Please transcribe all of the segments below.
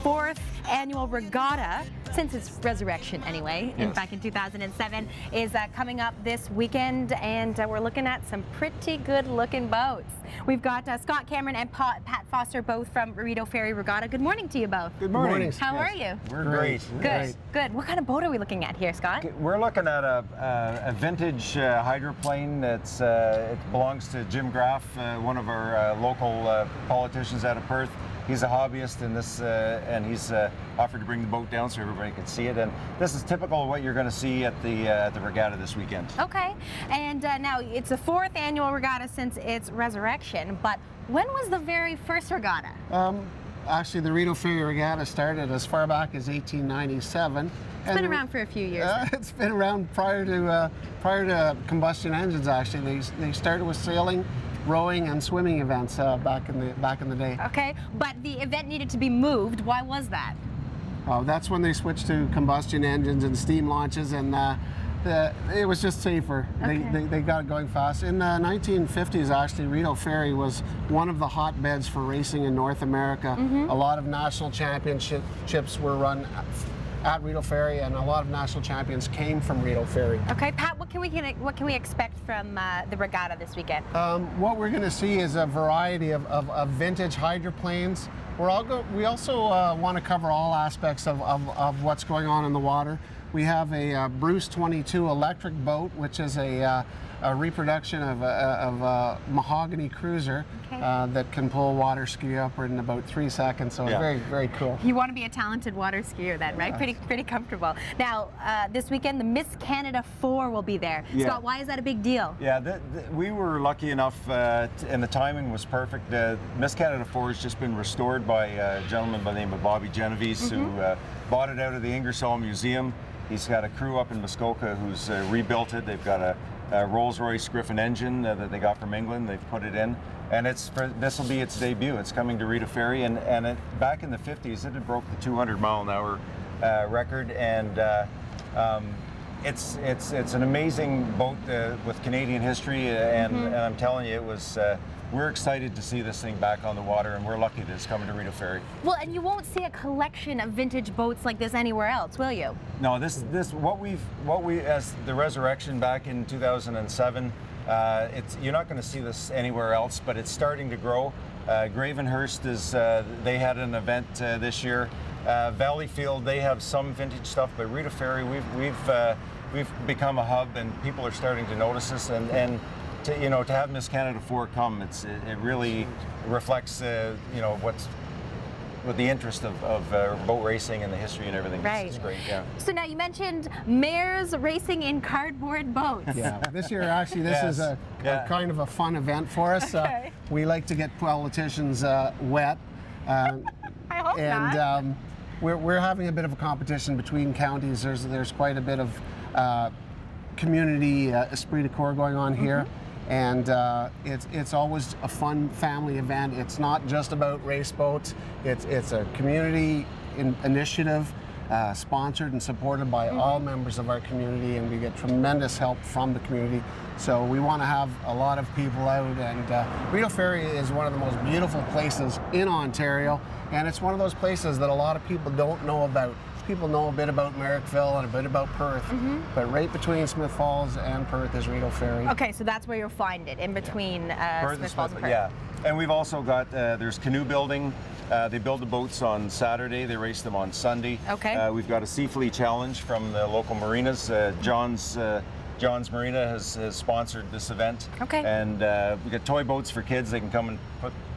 Fourth annual regatta, since its resurrection anyway, back in 2007, is coming up this weekend, and we're looking at some pretty good looking boats. We've got Scott Cameron and Pat Foster, both from Rideau Ferry Regatta. Good morning to you both. Good morning. How are you? We're great. Good, good. What kind of boat are we looking at here, Scott? We're looking at a vintage hydroplane. It belongs to Jim Graff, one of our local politicians out of Perth. He's a hobbyist in this, and he's offered to bring the boat down so everybody can see it. And this is typical of what you're going to see at the regatta this weekend. Okay, and now it's the fourth annual regatta since its resurrection. But when was the very first regatta? Actually, the Rideau Ferry Regatta started as far back as 1897. It's been around for a few years. It's been around prior to combustion engines. Actually, they started with sailing, rowing, and swimming events back in the day. Okay, but the event needed to be moved. Why was that? That's when they switched to combustion engines and steam launches, and it was just safer. Okay. They got it going fast. In the 1950s, actually, Rideau Ferry was one of the hotbeds for racing in North America. A lot of national championships were run at Rideau Ferry, and a lot of national champions came from Rideau Ferry. Okay, Pat, what can we expect from the regatta this weekend? What we're going to see is a variety of vintage hydroplanes. We also want to cover all aspects of what's going on in the water. We have a Bruce 22 electric boat, which is a reproduction of a mahogany cruiser that can pull water ski upward in about 3 seconds. So it's very, very cool. You want to be a talented water skier then, right? Pretty comfortable. Now, this weekend, the Miss Canada 4 will be there. Scott, why is that a big deal? Yeah, we were lucky enough, and the timing was perfect. Miss Canada 4 has just been restored by a gentleman by the name of Bobby Genovese, who bought it out of the Ingersoll Museum. He's got a crew up in Muskoka who's rebuilt it. They've got a Rolls-Royce Griffin engine that they got from England. They've put it in, and this will be its debut. It's coming to Rideau Ferry, and back in the 50s, it had broke the 200-mile-an-hour record, and it's an amazing boat with Canadian history, and I'm telling you, it was. We're excited to see this thing back on the water, and we're lucky that it's coming to Rideau Ferry. Well, and you won't see a collection of vintage boats like this anywhere else, will you? No, what we as the resurrection back in 2007. You're not going to see this anywhere else, but it's starting to grow. Gravenhurst they had an event this year. Valleyfield, they have some vintage stuff, but Rideau Ferry, we've become a hub, and people are starting to notice us, and to have Miss Canada 4 come, it really reflects with the interest of boat racing and the history and everything. Right. It's great. Yeah. So now you mentioned mares racing in cardboard boats. Yeah. This year, actually, this is a kind of a fun event for us. Okay. We like to get politicians wet. I hope not. We're having a bit of a competition between counties. There's quite a bit of community esprit de corps going on here. And it's always a fun family event. It's not just about race boats. It's a community initiative sponsored and supported by all members of our community, and we get tremendous help from the community. So we want to have a lot of people out, and Rideau Ferry is one of the most beautiful places in Ontario, and it's one of those places that a lot of people don't know about. People know a bit about Merrickville and a bit about Perth, but right between Smith Falls and Perth is Rideau Ferry. Okay, so that's where you'll find it, in between Smith Falls and Perth. Yeah, and we've also got, there's canoe building. They build the boats on Saturday, they race them on Sunday. Okay. We've got a Sea Flea Challenge from the local marinas. John's Marina has sponsored this event. Okay. And we got toy boats for kids. They can come and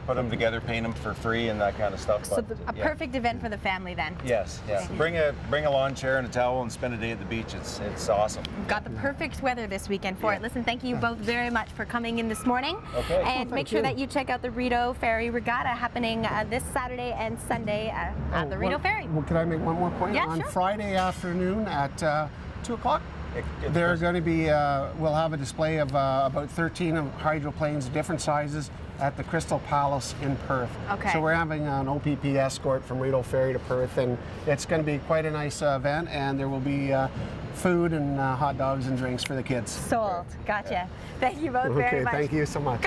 put them together, paint them for free, and that kind of stuff. So a perfect event for the family then. Yes, yes. Bring a lawn chair and a towel and spend a day at the beach. It's awesome. We've got the perfect weather this weekend for it. Listen, thank you both very much for coming in this morning. Okay. And make sure that you check out the Rideau Ferry Regatta happening this Saturday and Sunday at the Rideau Ferry. Well, can I make one more point? Yeah, On sure. Friday afternoon at 2 o'clock, they're going to be, we'll have a display of about 13 hydroplanes, different sizes, at the Crystal Palace in Perth. Okay. So we're having an OPP escort from Rideau Ferry to Perth, and it's going to be quite a nice event, and there will be food and hot dogs and drinks for the kids. Sold. Gotcha. Thank you both very much. Okay, thank you so much.